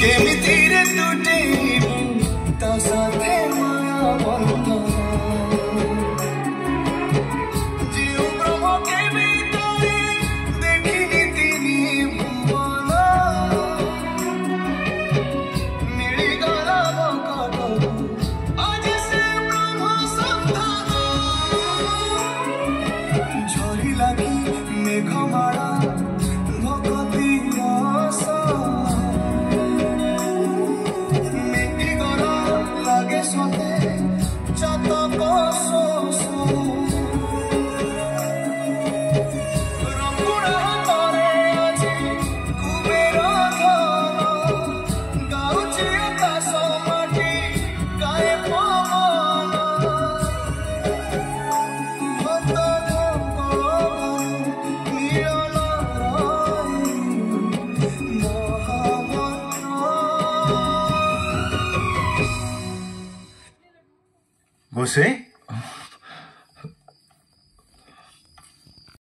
केमितिरे तुटेबु ता साथे माया बंधन जीव ब्रह्म के भीतरे देखिनी तिनी भुवन मिलिगला मकटकु आज से ब्रह्म सन्धान झरी लागी मेघमाला भगती रस Você?